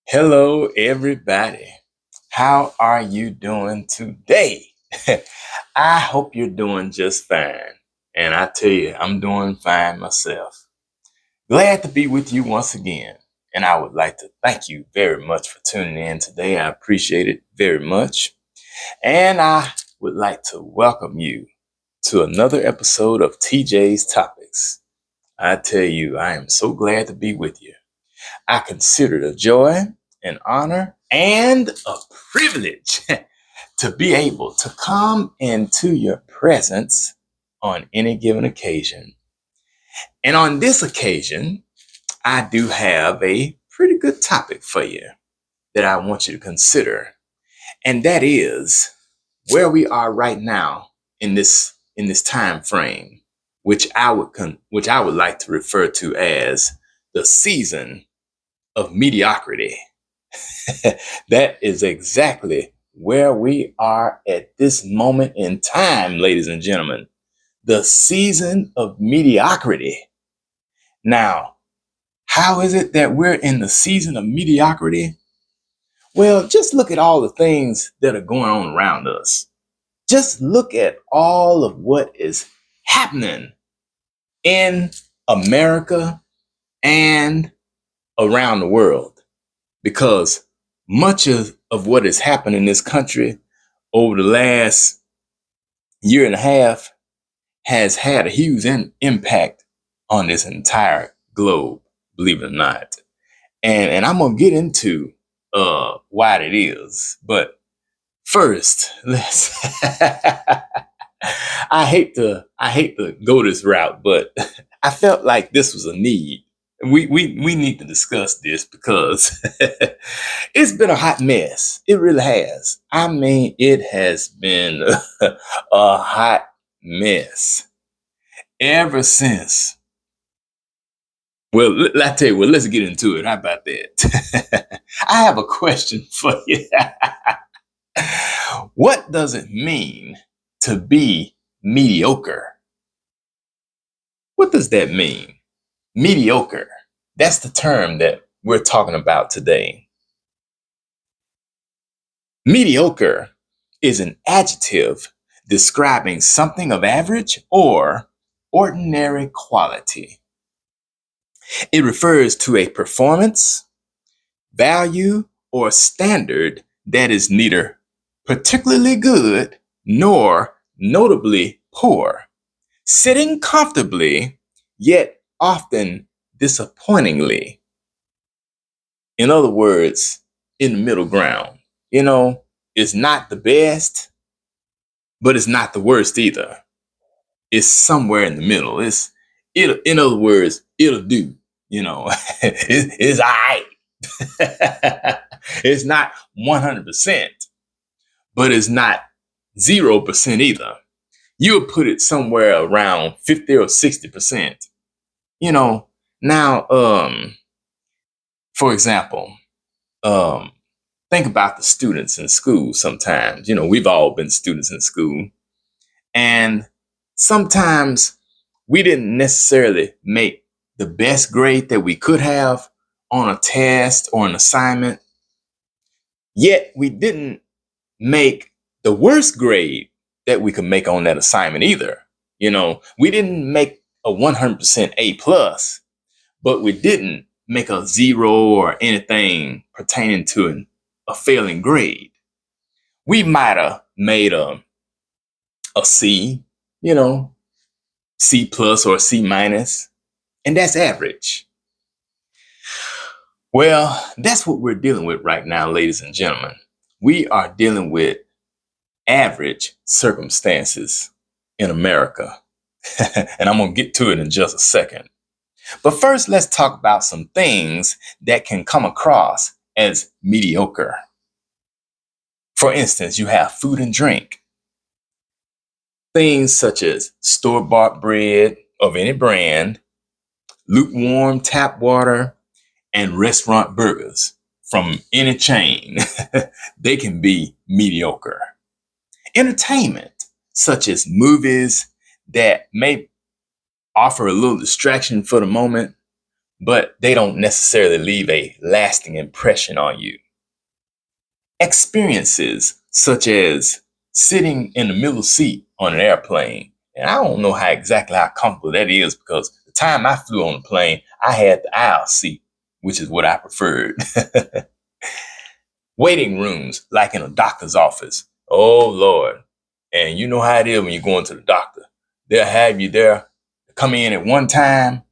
Hello, everybody. How are you doing today? I hope you're doing just fine. And I tell you, I'm doing fine myself. Glad to be with you once again. And I would like to thank you very much for tuning in today. I appreciate it very much. And I would like to welcome you to another episode of TJ's Topics. I tell you, I am so glad to be with you. I consider it a joy, an honor, and a privilege to be able to come into your presence on any given occasion. And on this occasion, I do have a pretty good topic for you that I want you to consider. And that is where we are right now in this time frame, which I would like to refer to as the season of mediocrity. That is exactly where we are at this moment in time, ladies and gentlemen. The season of mediocrity. Now, how is it that we're in the season of mediocrity? Well, just look at all the things that are going on around us. Just look at all of what is happening in America and around the world. Because much of what has happened in this country over the last year and a half has had a huge impact on this entire globe, believe it or not. And I'm gonna get into why it is. But first, let's I hate to go this route, but I felt like this was a need. We need to discuss this because it's been a hot mess. It really has. I mean, it has been a hot mess ever since. Well, I tell you what, let's get into it. How about that? I have a question for you. What does it mean to be mediocre? What does that mean? Mediocre. That's the term that we're talking about today. Mediocre is an adjective describing something of average or ordinary quality. It refers to a performance, value, or standard that is neither particularly good nor notably poor, sitting comfortably, yet often disappointingly. In other words, in the middle ground. It's not the best, but it's not the worst either. It's somewhere in the middle. In other words, it'll do. It's all right. It's not 100%, but it's not 0% either. You'll put it somewhere around 50 or 60%. Now, for example, um, think about the students in school sometimes. We've all been students in school. And sometimes we didn't necessarily make the best grade that we could have on a test or an assignment. Yet we didn't make the worst grade that we could make on that assignment either. We didn't make a 100% A plus, but we didn't make a zero or anything pertaining to a failing grade. We might have made a C, you know, C plus or C minus, and that's average. Well, that's what we're dealing with right now, ladies and gentlemen. We are dealing with average circumstances in America. And I'm going to get to it in just a second. But first, let's talk about some things that can come across as mediocre. For instance, you have food and drink. Things such as store-bought bread of any brand, lukewarm tap water, and restaurant burgers from any chain. They can be mediocre. Entertainment, such as movies that may offer a little distraction for the moment, but they don't necessarily leave a lasting impression on you. Experiences such as sitting in the middle seat on an airplane. And I don't know how comfortable that is, because the time I flew on the plane, I had the aisle seat, which is what I preferred. Waiting rooms, like in a doctor's office. Oh, Lord. And you know how it is when you're going to the doctor. They'll have you there, come in at one time,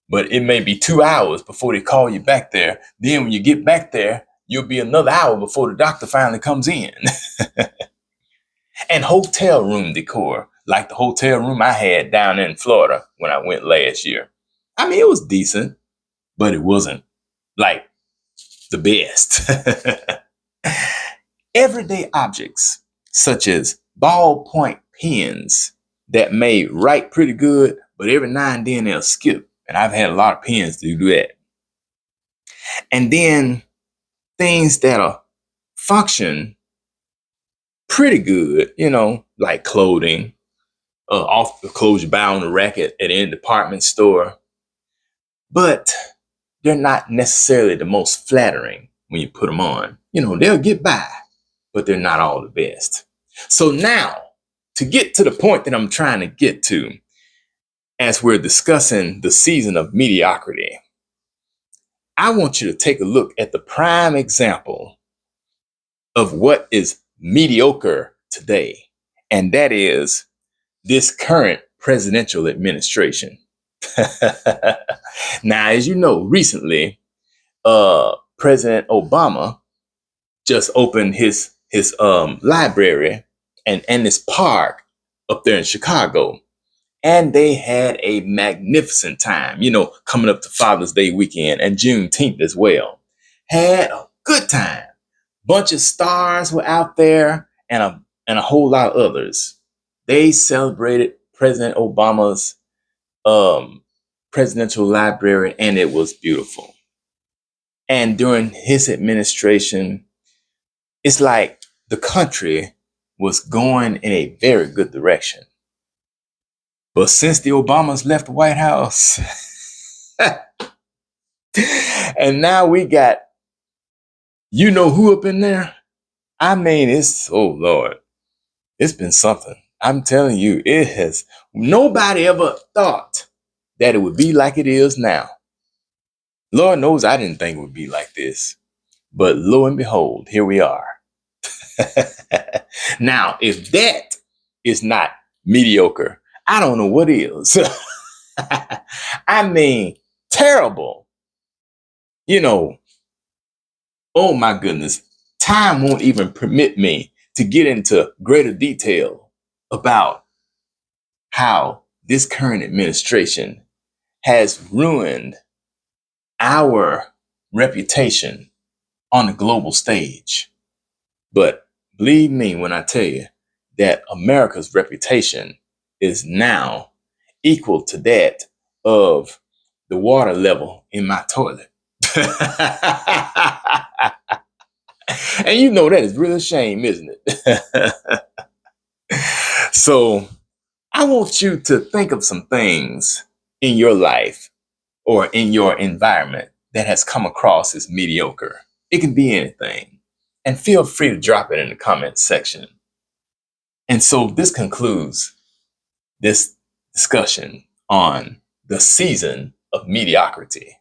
but it may be 2 hours before they call you back there. Then when you get back there, you'll be another hour before the doctor finally comes in. And hotel room decor, like the hotel room I had down in Florida when I went last year. I mean, it was decent, but it wasn't like the best. Everyday objects, such as ballpoint pens that may write pretty good, but every now and then they'll skip. And I've had a lot of pens to do that. And then things that'll function pretty good, like clothing, off the clothes you buy on the rack at any department store. But they're not necessarily the most flattering when you put them on. They'll get by, but they're not all the best. So now, to get to the point that I'm trying to get to, as we're discussing the season of mediocrity, I want you to take a look at the prime example of what is mediocre today. And that is this current presidential administration. Now, as you know, recently, President Obama just opened his library and this park up there in Chicago. And they had a magnificent time, coming up to Father's Day weekend and Juneteenth as well. Had a good time. Bunch of stars were out there, and a whole lot of others. They celebrated President Obama's presidential library, and it was beautiful. And during his administration, it's like the country was going in a very good direction. But since the Obamas left the White House, and now we got, who up in there? I mean, oh Lord, it's been something. I'm telling you, nobody ever thought that it would be like it is now. Lord knows I didn't think it would be like this. But lo and behold, here we are. Now, if that is not mediocre, I don't know what is. I mean, terrible. Oh my goodness. Time won't even permit me to get into greater detail about how this current administration has ruined our reputation on the global stage. But believe me when I tell you that America's reputation is now equal to that of the water level in my toilet. And that is really a shame, isn't it? So I want you to think of some things in your life or in your environment that has come across as mediocre. It can be anything. And feel free to drop it in the comments section. And so this concludes this discussion on the season of mediocrity.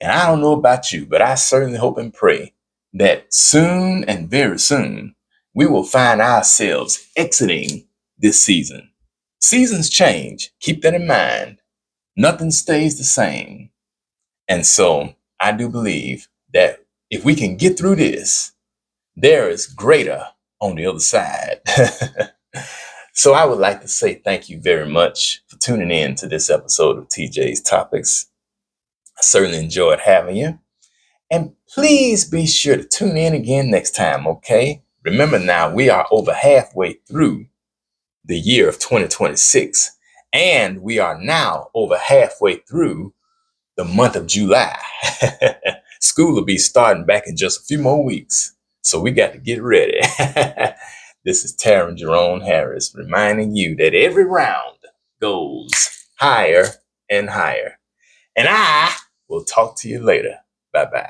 And I don't know about you, but I certainly hope and pray that soon and very soon, we will find ourselves exiting this season. Seasons change. Keep that in mind. Nothing stays the same. And so I do believe that if we can get through this, there is greater on the other side. So I would like to say thank you very much for tuning in to this episode of TJ's Topics. I certainly enjoyed having you. And please be sure to tune in again next time, okay? Remember now, we are over halfway through the year of 2026. And we are now over halfway through the month of July. School will be starting back in just a few more weeks. So we got to get ready. This is Taryn Jerome Harris reminding you that every round goes higher and higher. And I We'll talk to you later. Bye bye.